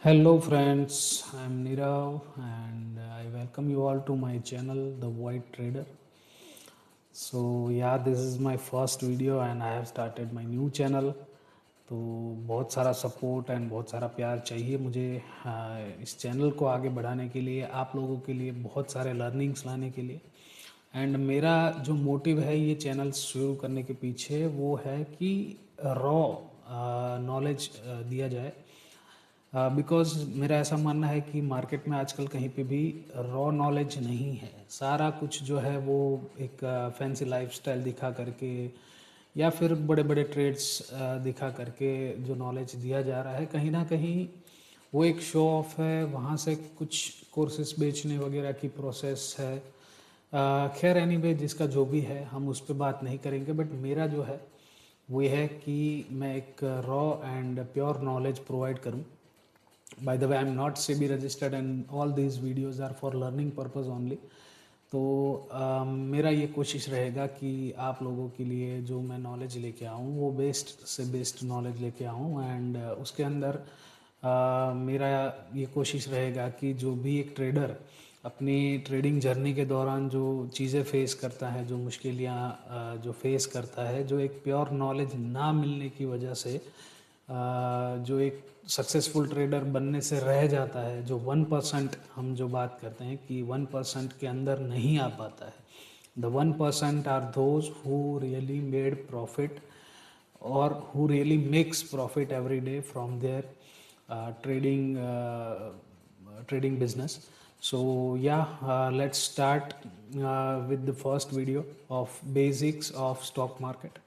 Hello, friends. I'm Nirav, and I welcome you all to my channel, The White Trader. So, yeah, this is my first video, and I have started my new channel. तो बहुत सारा support and बहुत सारा प्यार चाहिए मुझे इस channel को आगे बढ़ाने के लिए, आप लोगों के लिए बहुत सारे लर्निंग्स लाने के लिए। एंड मेरा जो मोटिव है ये चैनल शुरू करने के पीछे वो है कि रॉ नॉलेज दिया जाए। बिकॉज़ मेरा ऐसा मानना है कि मार्केट में आजकल कहीं पे भी रॉ नॉलेज नहीं है। सारा कुछ जो है वो एक फैंसी लाइफस्टाइल दिखा करके या फिर बड़े-बड़े ट्रेड्स दिखा करके जो नॉलेज दिया जा रहा है, कहीं न कहीं वो एक शो ऑफ है। वहाँ से कुछ कोर्सेज़ बेचने वगैरह की प्रोसेस है। खैर एनीवे जिसका जो भी है हम उस पे बात नहीं करेंगे, बट मेरा जो है वो ये है कि मैं एक raw and pure knowledge provide करूँ। By the way, I'm not SEBI registered and all these videos are for learning purpose only. तो मेरा ये कोशिश रहेगा कि आप लोगों के लिए जो मैं नॉलेज लेके आऊँ वो बेस्ट से बेस्ट नॉलेज लेके आऊँ। एंड उसके अंदर मेरा ये कोशिश रहेगा कि जो भी एक ट्रेडर अपनी ट्रेडिंग जर्नी के दौरान जो चीज़ें फेस करता है, जो मुश्किलें जो फेस करता है, जो एक प्योर नॉलेज ना मिलने की वजह से जो एक सक्सेसफुल ट्रेडर बनने से रह जाता है, जो 1% हम जो बात करते हैं कि 1% के अंदर नहीं आ पाता है। The 1% are those who really made profit और who really makes profit every day from their trading business. So yeah, let's start with the first video of basics of stock market.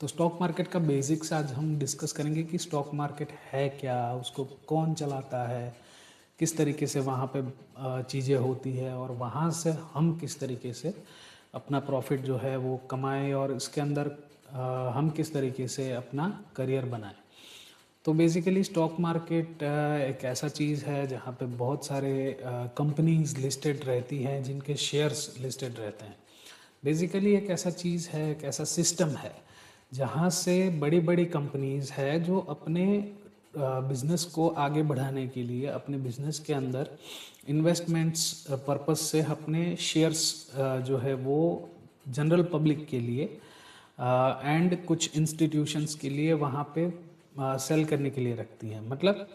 तो स्टॉक मार्केट का basics आज हम discuss करेंगे कि stock market है क्या, उसको कौन चलाता है, किस तरीके से वहाँ पे चीज़ें होती है और वहाँ से हम किस तरीके से अपना प्रॉफिट जो है वो कमाएं और इसके अंदर हम किस तरीके से अपना करियर बनाएं। तो बेसिकली स्टॉक मार्केट एक ऐसा चीज़ है जहाँ पे बहुत सारे कंपनीज लिस्टेड रहती हैं जिनके शेयर्स लिस्टेड रहते हैं। बेसिकली एक ऐसा चीज़ है, एक ऐसा सिस्टम है जहाँ से बड़ी बड़ी कंपनीज है जो अपने बिजनेस को आगे बढ़ाने के लिए अपने बिजनेस के अंदर इन्वेस्टमेंट्स पर्पस से अपने शेयर्स जो है वो जनरल पब्लिक के लिए एंड कुछ इंस्टीट्यूशंस के लिए वहाँ पे सेल करने के लिए रखती हैं। मतलब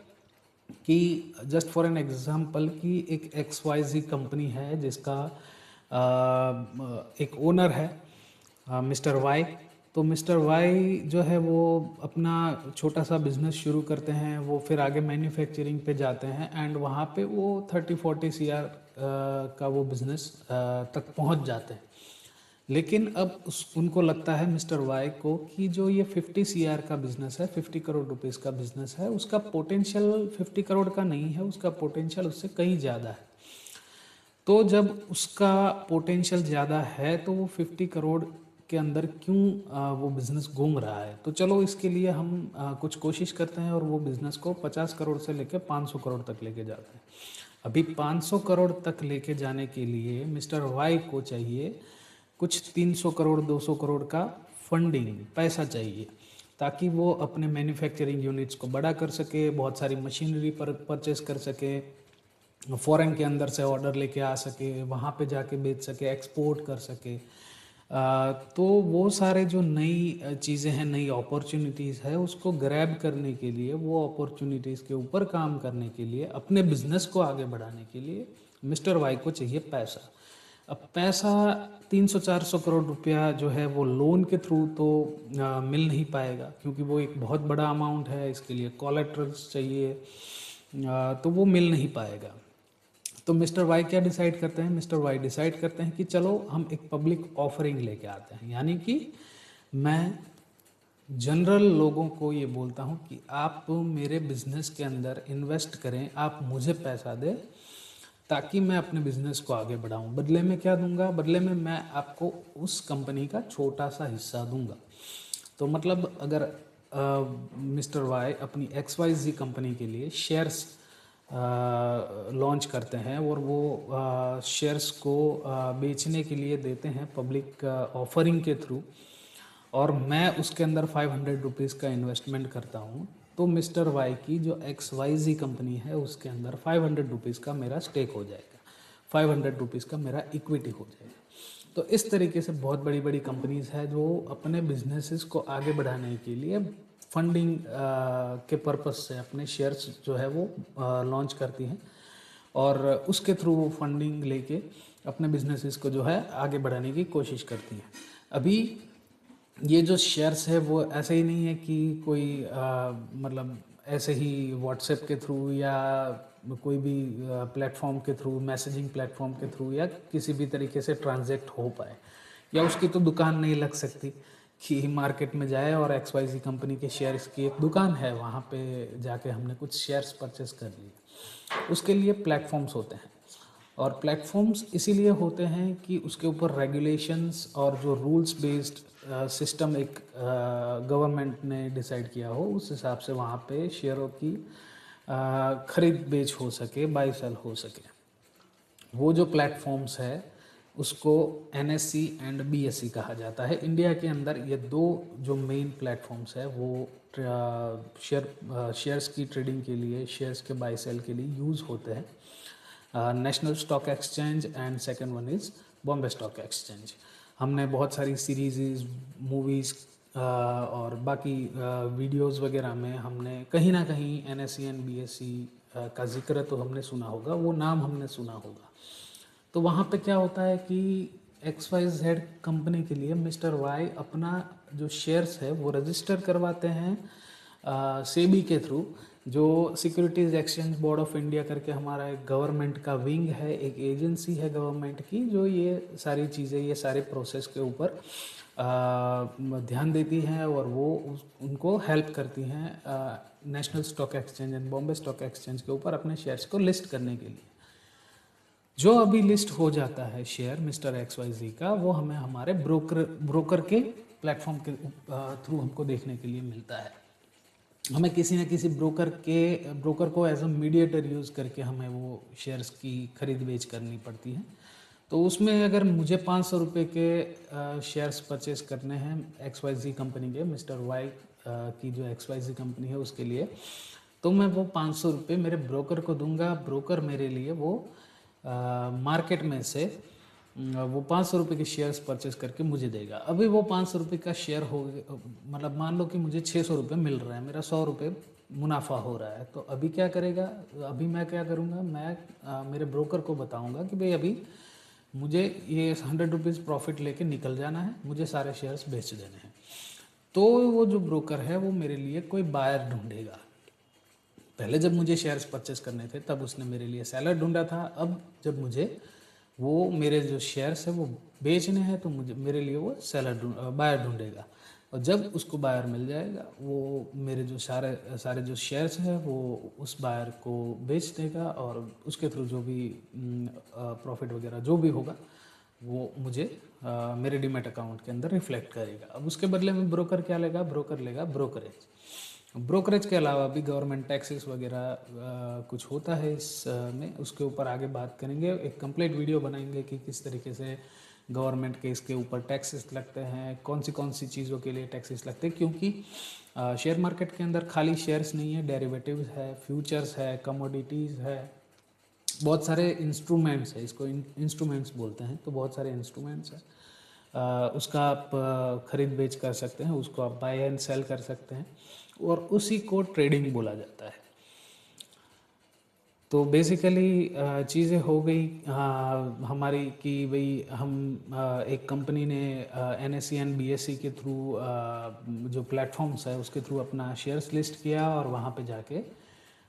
कि जस्ट फॉर एन एग्जांपल कि एक XYZ कंपनी है जिसका एक ओनर है मिस्टर वाई। तो मिस्टर वाई जो है वो अपना छोटा सा बिजनेस शुरू करते हैं, वो फिर आगे मैन्युफैक्चरिंग पे जाते हैं एंड वहाँ पे वो 30-40 CR का वो बिजनेस तक पहुँच जाते हैं। लेकिन अब उनको लगता है मिस्टर वाई को कि जो ये 50 CR का बिजनेस है, 50 करोड़ रुपीस का बिजनेस है, उसका पोटेंशियल 50 करोड़ का नहीं है, उसका पोटेंशियल उससे कहीं ज़्यादा है। तो जब उसका पोटेंशियल ज़्यादा है तो वो 50 करोड़ के अंदर क्यों वो बिज़नेस घूम रहा है। तो चलो इसके लिए हम कुछ कोशिश करते हैं और वो बिज़नेस को 50 करोड़ से लेकर 500 करोड़ तक लेके जाते हैं। अभी 500 करोड़ तक लेके जाने के लिए मिस्टर वाई को चाहिए कुछ 300 करोड़ 200 करोड़ का फंडिंग पैसा चाहिए, ताकि वो अपने मैन्युफैक्चरिंग यूनिट्स को बड़ा कर सके, बहुत सारी मशीनरी पर परचेस कर सके, फॉरेन के अंदर से ऑर्डर लेके आ सके, वहाँ पे जाके बेच सके, एक्सपोर्ट कर सके। तो वो सारे जो नई चीज़ें हैं, नई अपॉर्चुनिटीज़ है, उसको ग्रैब करने के लिए, वो अपॉर्चुनिटीज़ के ऊपर काम करने के लिए, अपने बिजनेस को आगे बढ़ाने के लिए मिस्टर वाई को चाहिए पैसा। अब पैसा 300-400 करोड़ रुपया जो है वो लोन के थ्रू तो मिल नहीं पाएगा, क्योंकि वो एक बहुत बड़ा अमाउंट है, इसके लिए कोलेटरल्स चाहिए, तो वो मिल नहीं पाएगा। तो मिस्टर वाई क्या डिसाइड करते हैं, मिस्टर वाई डिसाइड करते हैं कि चलो हम एक पब्लिक ऑफरिंग लेके आते हैं। यानी कि मैं जनरल लोगों को ये बोलता हूँ कि आप मेरे बिजनेस के अंदर इन्वेस्ट करें, आप मुझे पैसा दें ताकि मैं अपने बिजनेस को आगे बढ़ाऊं। बदले में क्या दूंगा, बदले में मैं आपको उस कंपनी का छोटा सा हिस्सा दूंगा। तो मतलब अगर मिस्टर वाई अपनी XYZ कंपनी के लिए शेयर्स लॉन्च करते हैं और वो शेयर्स को बेचने के लिए देते हैं पब्लिक ऑफरिंग के थ्रू, और मैं उसके अंदर 500 रुपीज़ का इन्वेस्टमेंट करता हूँ, तो मिस्टर वाई की जो XYZ कंपनी है उसके अंदर 500 रुपीज़ का मेरा स्टेक हो जाएगा, 500 रुपीज़ का मेरा इक्विटी हो जाएगा। तो इस तरीके से बहुत बड़ी बड़ी कंपनीज है जो अपने बिजनेसेस को आगे बढ़ाने के लिए फंडिंग के पर्पस से अपने शेयर्स जो है वो लॉन्च करती हैं और उसके थ्रू वो फंडिंग लेके अपने बिजनेसेस को जो है आगे बढ़ाने की कोशिश करती हैं। अभी ये जो शेयर्स है वो ऐसे ही नहीं है कि कोई मतलब ऐसे ही व्हाट्सएप के थ्रू या कोई भी प्लेटफॉर्म के थ्रू, मैसेजिंग प्लेटफॉर्म के थ्रू या किसी भी तरीके से ट्रांजैक्ट हो पाए, या उसकी तो दुकान नहीं लग सकती कि मार्केट में जाए और XYZ कंपनी के शेयर्स की एक दुकान है वहाँ पे जाके हमने कुछ शेयर्स परचेस कर लिए। उसके लिए प्लेटफॉर्म्स होते हैं और प्लेटफॉर्म्स इसीलिए होते हैं कि उसके ऊपर रेगुलेशंस और जो रूल्स बेस्ड सिस्टम एक गवर्नमेंट ने डिसाइड किया हो उस हिसाब से वहाँ पे शेयरों की खरीद बेच हो सके, बाई सेल हो सके। वो जो प्लेटफॉर्म्स है उसको NSE एंड BSE कहा जाता है। इंडिया के अंदर ये दो जो मेन प्लेटफॉर्म्स है वो शेयर्स की ट्रेडिंग के लिए, शेयर्स के बाई सेल के लिए यूज़ होते हैं। National stock exchange and second one is Bombay stock exchange. हमने बहुत सारी सीरीज़, मूवीज़ और बाकी वीडियोस वगैरह में हमने कहीं ना कहीं NSE एंड BSE का जिक्र तो हमने सुना होगा, वो नाम हमने सुना होगा। तो वहाँ पे क्या होता है कि XYZ कंपनी के लिए मिस्टर वाई अपना जो शेयर्स है वो रजिस्टर करवाते हैं सेबी के थ्रू, जो securities exchange board of India करके हमारा एक गवर्नमेंट का विंग है, एक एजेंसी है गवर्नमेंट की जो ये सारी चीज़ें, ये सारे प्रोसेस के ऊपर ध्यान देती हैं और वो उनको हेल्प करती हैं national stock exchange and Bombay stock exchange के ऊपर अपने शेयर्स को लिस्ट करने के लिए। जो अभी लिस्ट हो जाता है शेयर मिस्टर XYZ का, वो हमें हमारे ब्रोकर के प्लेटफॉर्म के थ्रू हमको देखने के लिए मिलता है। हमें किसी न किसी ब्रोकर को एज अ मीडिएटर यूज़ करके हमें वो शेयर्स की खरीद बेच करनी पड़ती है। तो उसमें अगर मुझे 500 रुपये के शेयर्स परचेस करने हैं XYZ कंपनी के, मिस्टर वाई की जो XYZ कंपनी है उसके लिए, तो मैं वो 500 रुपये मेरे ब्रोकर को दूंगा। ब्रोकर मेरे लिए वो मार्केट में से वो 500 रुपये के शेयर्स परचेस करके मुझे देगा। अभी वो 500 रुपये का शेयर हो, मतलब मान लो कि मुझे 600 रुपये मिल रहा है, मेरा 100 रुपये मुनाफा हो रहा है। तो अभी क्या करेगा, अभी मैं क्या करूँगा, मैं मेरे ब्रोकर को बताऊँगा कि भाई अभी मुझे ये 100 रुपीज़ प्रॉफिट लेके निकल जाना है, मुझे सारे शेयर्स बेच देने हैं। तो वो जो ब्रोकर है वो मेरे लिए कोई बायर ढूंढेगा। पहले जब मुझे शेयर्स परचेस करने थे तब उसने मेरे लिए सेलर ढूंढा था। अब जब मुझे वो मेरे जो शेयर्स है वो बेचने हैं तो मुझे मेरे लिए वो बायर ढूंढेगा। और जब उसको बायर मिल जाएगा वो मेरे जो सारे जो शेयर्स हैं वो उस बायर को बेच देगा और उसके थ्रू जो भी प्रॉफिट वगैरह जो भी होगा वो मुझे मेरे डीमैट अकाउंट के अंदर रिफ्लेक्ट करेगा। अब उसके बदले में ब्रोकर क्या लेगा, ब्रोकर लेगा ब्रोकरेज। ब्रोकरेज के अलावा भी गवर्नमेंट टैक्सेस वगैरह कुछ होता है इस में, उसके ऊपर आगे बात करेंगे। एक कंप्लीट वीडियो बनाएंगे कि किस तरीके से गवर्नमेंट के इसके ऊपर टैक्सेस लगते हैं, कौन सी चीज़ों के लिए टैक्सेस लगते हैं। क्योंकि शेयर मार्केट के अंदर खाली शेयर्स नहीं है, डेरिवेटिव्स है, फ्यूचर्स है, कमोडिटीज़ है, बहुत सारे इंस्ट्रूमेंट्स है, इसको इंस्ट्रूमेंट्स बोलते हैं। तो बहुत सारे इंस्ट्रूमेंट्स हैं, उसका आप खरीद बेच कर सकते हैं, उसको आप बाय एंड सेल कर सकते हैं और उसी को ट्रेडिंग बोला जाता है। तो बेसिकली चीज़ें हो गई हमारी कि भाई हम एक कंपनी ने NSE एंड BSE के थ्रू जो प्लेटफॉर्म्स है उसके थ्रू अपना शेयर्स लिस्ट किया और वहाँ पे जाके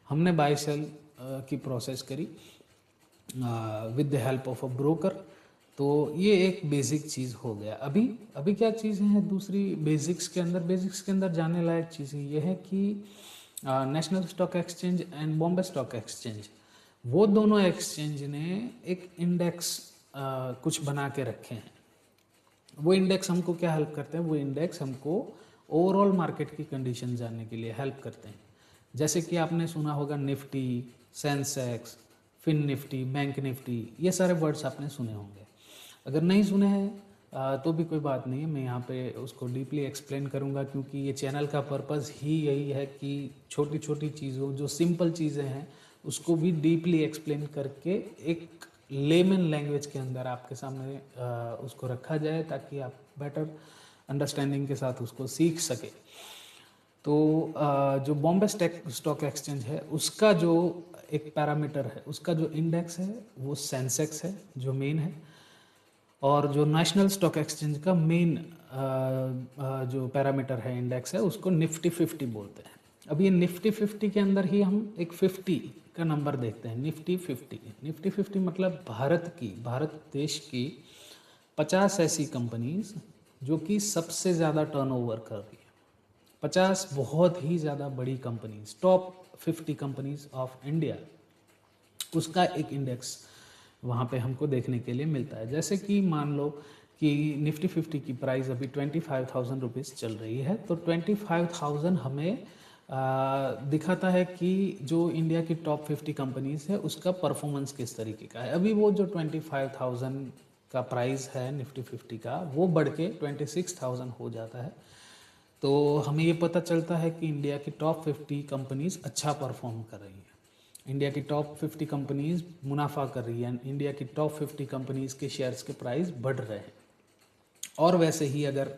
हमने बाय सेल की प्रोसेस करी with the help of a broker. तो ये एक बेसिक चीज़ हो गया। अभी क्या चीज़ें हैं दूसरी बेसिक्स के अंदर जाने लायक चीज़ें ये है कि national stock exchange and Bombay stock exchange, वो दोनों एक्सचेंज ने एक इंडेक्स कुछ बना के रखे हैं। वो इंडेक्स हमको क्या हेल्प करते हैं, वो इंडेक्स हमको ओवरऑल मार्केट की कंडीशन जानने के लिए हेल्प करते हैं। जैसे कि आपने सुना होगा Nifty, Sensex, fin Nifty, bank Nifty, ये सारे वर्ड्स आपने सुने होंगे। अगर नहीं सुने हैं तो भी कोई बात नहीं है, मैं यहाँ पे उसको डीपली एक्सप्लेन करूँगा, क्योंकि ये चैनल का पर्पस ही यही है कि छोटी छोटी चीज़ों, जो सिंपल चीज़ें हैं उसको भी डीपली एक्सप्लेन करके एक लेमन लैंग्वेज के अंदर आपके सामने उसको रखा जाए, ताकि आप बेटर अंडरस्टैंडिंग के साथ उसको सीख सके। तो जो बॉम्बे स्टॉक एक्सचेंज है उसका जो एक पैरामीटर है, उसका जो इंडेक्स है वो सेंसेक्स है जो मेन है, और जो नेशनल स्टॉक एक्सचेंज का मेन जो पैरामीटर है, इंडेक्स है, उसको निफ्टी 50 बोलते हैं। अब ये निफ्टी 50 के अंदर ही हम एक 50 का नंबर देखते हैं, निफ्टी 50। निफ्टी 50 मतलब भारत देश की 50 ऐसी कंपनीज जो कि सबसे ज़्यादा टर्नओवर कर रही है। 50 बहुत ही ज़्यादा बड़ी companies, top 50 companies of India, उसका एक इंडेक्स वहाँ पे हमको देखने के लिए मिलता है। जैसे कि मान लो कि निफ्टी 50 की प्राइस अभी 25,000 रुपीज़ चल रही है, तो 25,000 हमें दिखाता है कि जो इंडिया की टॉप 50 कंपनीज़ है उसका परफॉर्मेंस किस तरीके का है। अभी वो जो 25,000 का प्राइस है निफ्टी 50 का, वो बढ़ के 26,000 हो जाता है, तो हमें ये पता चलता है कि इंडिया की टॉप 50 कंपनीज़ अच्छा परफॉर्म कर रही हैं, इंडिया की टॉप 50 कंपनीज़ मुनाफा कर रही है, इंडिया की टॉप 50 कंपनीज़ के शेयर्स के प्राइस बढ़ रहे हैं। और वैसे ही अगर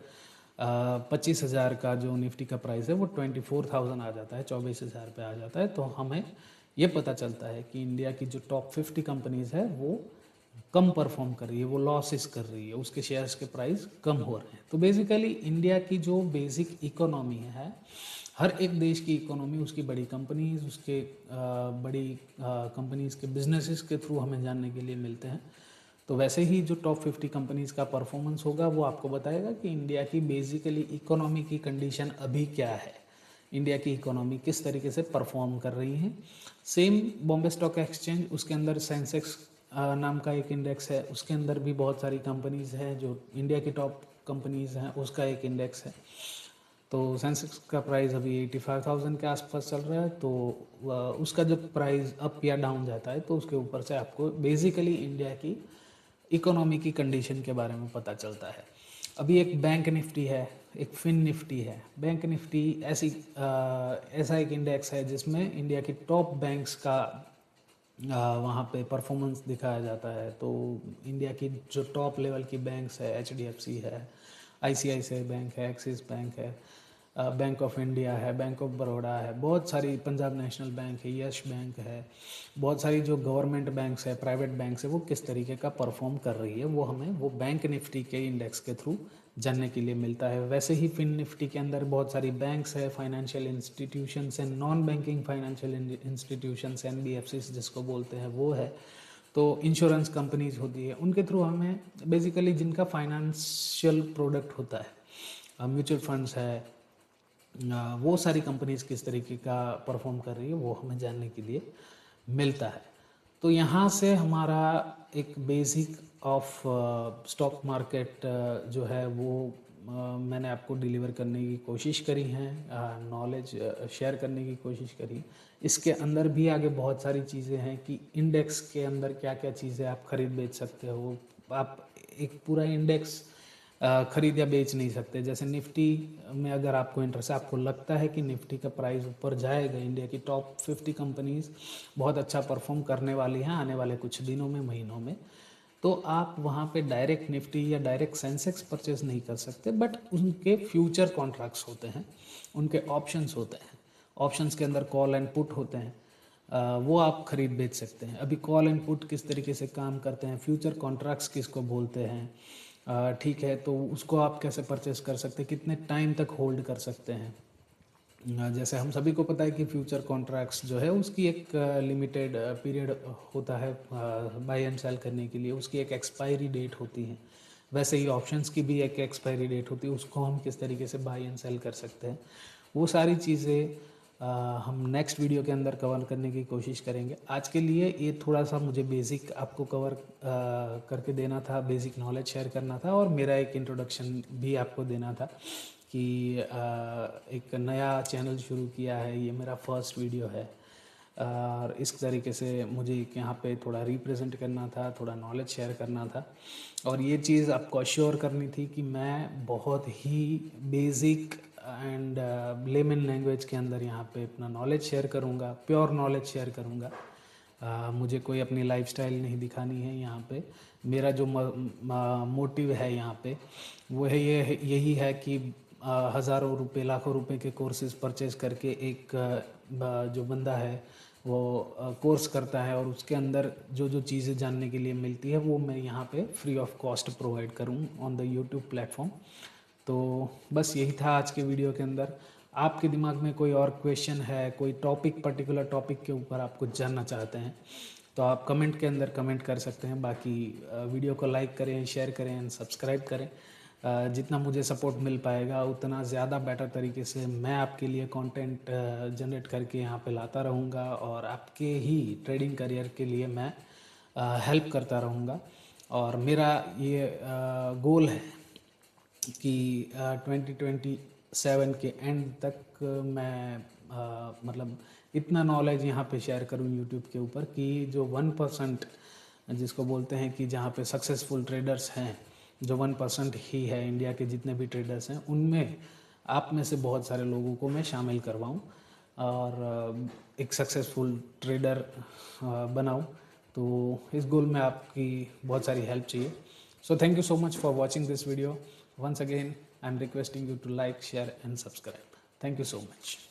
25,000 का जो निफ्टी का प्राइस है वो 24,000 आ जाता है, 24,000 पे आ जाता है, तो हमें ये पता चलता है कि इंडिया की जो टॉप 50 कंपनीज़ है वो कम परफॉर्म कर रही है, वो लॉसेस कर रही है, उसके शेयर्स के प्राइस कम हो रहे हैं। तो बेसिकली इंडिया की जो बेसिक इकोनॉमी है, हर एक देश की इकोनॉमी उसकी बड़ी कंपनीज, उसके बड़ी कंपनीज के बिजनेसेस के थ्रू हमें जानने के लिए मिलते हैं। तो वैसे ही जो टॉप 50 कंपनीज का परफॉर्मेंस होगा वो आपको बताएगा कि इंडिया की बेसिकली इकोनॉमी की कंडीशन अभी क्या है, इंडिया की इकोनॉमी किस तरीके से परफॉर्म कर रही है। सेम बॉम्बे स्टॉक एक्सचेंज, उसके अंदर सेंसेक्स नाम का एक इंडेक्स है, उसके अंदर भी बहुत सारी कंपनीज हैं जो इंडिया की टॉप कंपनीज हैं, उसका एक इंडेक्स है। तो सेंसेक्स का प्राइस अभी 85,000 के आसपास चल रहा है, तो उसका जब प्राइस अप या डाउन जाता है तो उसके ऊपर से आपको बेसिकली इंडिया की इकोनॉमी की कंडीशन के बारे में पता चलता है। अभी एक बैंक निफ्टी है, एक फिन निफ्टी है। बैंक निफ्टी ऐसा एक इंडेक्स है जिसमें इंडिया की टॉप बैंक्स का वहाँ पे परफॉर्मेंस दिखाया जाता है। तो इंडिया की जो टॉप लेवल की बैंक्स है, HDFC है, ICICI बैंक है, एक्सिस बैंक है, बैंक ऑफ इंडिया है, बैंक ऑफ बड़ौदा है, बहुत सारी, पंजाब नेशनल बैंक है, यश बैंक है, बहुत सारी जो गवर्नमेंट बैंक्स है, प्राइवेट बैंक्स है, वो किस तरीके का परफॉर्म कर रही है वो हमें वो बैंक निफ्टी के इंडेक्स के थ्रू जानने के लिए मिलता है। वैसे ही फिन निफ्टी के अंदर बहुत सारी बैंक्स है, फाइनेंशियल इंस्टीट्यूशंस हैं, non banking financial institutions, NBFCs जिसको बोलते हैं वो है, तो इंश्योरेंस कंपनीज होती है, उनके थ्रू हमें बेसिकली जिनका फाइनेंशियल प्रोडक्ट होता है, म्यूचुअल फंड्स है, वो सारी कंपनीज किस तरीके का परफॉर्म कर रही है वो हमें जानने के लिए मिलता है। तो यहाँ से हमारा एक बेसिक ऑफ स्टॉक मार्केट जो है वो मैंने आपको डिलीवर करने की कोशिश करी है, नॉलेज शेयर करने की कोशिश करी। इसके अंदर भी आगे बहुत सारी चीज़ें हैं कि इंडेक्स के अंदर क्या क्या चीज़ें आप खरीद बेच सकते हो। आप एक पूरा इंडेक्स खरीद या बेच नहीं सकते। जैसे निफ्टी में अगर आपको इंटरेस्ट है, आपको लगता है कि निफ्टी का प्राइस ऊपर जाएगा, इंडिया की टॉप 50 कंपनीज बहुत अच्छा परफॉर्म करने वाली हैं आने वाले कुछ दिनों में, महीनों में, तो आप वहाँ पे डायरेक्ट निफ्टी या डायरेक्ट सेंसेक्स परचेज नहीं कर सकते, बट उनके फ्यूचर कॉन्ट्रैक्ट्स होते हैं, उनके ऑप्शंस होते हैं, ऑप्शंस के अंदर कॉल एंड पुट होते हैं, वो आप खरीद बेच सकते हैं। अभी कॉल एंड पुट किस तरीके से काम करते हैं, फ्यूचर कॉन्ट्रैक्ट्स किसको बोलते हैं, ठीक है, तो उसको आप कैसे परचेस कर सकते हैं, कितने टाइम तक होल्ड कर सकते हैं। जैसे हम सभी को पता है कि फ्यूचर कॉन्ट्रैक्ट्स जो है उसकी एक लिमिटेड पीरियड होता है बाय एंड सेल करने के लिए, उसकी एक एक्सपायरी डेट होती है। वैसे ही ऑप्शंस की भी एक एक्सपायरी डेट होती है, उसको हम किस तरीके से बाय एंड सेल कर सकते हैं, वो सारी चीज़ें हम नेक्स्ट वीडियो के अंदर कवर करने की कोशिश करेंगे। आज के लिए ये थोड़ा सा मुझे बेसिक आपको कवर करके देना था, बेसिक नॉलेज शेयर करना था, और मेरा एक इंट्रोडक्शन भी आपको देना था कि एक नया चैनल शुरू किया है, ये मेरा फर्स्ट वीडियो है, और इस तरीके से मुझे यहाँ पे थोड़ा रिप्रेजेंट करना था, थोड़ा नॉलेज शेयर करना था। और ये चीज़ आपको अश्योर करनी थी कि मैं बहुत ही बेसिक एंड लेमन लैंग्वेज के अंदर यहाँ पे अपना नॉलेज शेयर करूँगा, प्योर नॉलेज शेयर करूँगा। मुझे कोई अपनी लाइफस्टाइल नहीं दिखानी है यहाँ पे। मेरा जो मोटिव है यहाँ पे वो है यही है कि हज़ारों रुपए लाखों रुपए के कोर्सेज़ परचेज करके एक जो बंदा है वो कोर्स करता है और उसके अंदर जो जो चीज़ें जानने के लिए मिलती है वो मैं यहाँ पे फ्री ऑफ कॉस्ट प्रोवाइड करूँ ऑन द यूट्यूब प्लेटफॉर्म। तो बस यही था आज के वीडियो के अंदर। आपके दिमाग में कोई और क्वेश्चन है, कोई टॉपिक, पर्टिकुलर टॉपिक के ऊपर आप कुछ जानना चाहते हैं तो आप कमेंट के अंदर कमेंट कर सकते हैं। बाकी वीडियो को लाइक करें, शेयर करें एंड सब्सक्राइब करें। जितना मुझे सपोर्ट मिल पाएगा उतना ज़्यादा बेटर तरीके से मैं आपके लिए कंटेंट जनरेट करके यहाँ पे लाता रहूँगा और आपके ही ट्रेडिंग करियर के लिए मैं हेल्प करता रहूँगा। और मेरा ये गोल है कि 2027 के एंड तक मैं मतलब इतना नॉलेज यहाँ पे शेयर करूँ यूट्यूब के ऊपर कि जो 1% जिसको बोलते हैं कि जहाँ पे सक्सेसफुल ट्रेडर्स हैं, जो 1% ही है इंडिया के जितने भी ट्रेडर्स हैं, उनमें आप में से बहुत सारे लोगों को मैं शामिल करवाऊँ और एक सक्सेसफुल ट्रेडर बनाऊँ। तो इस गोल में आपकी बहुत सारी हेल्प चाहिए। So thank you so much for watching this video. Once again, I'm requesting you to like, share and subscribe. Thank you so much.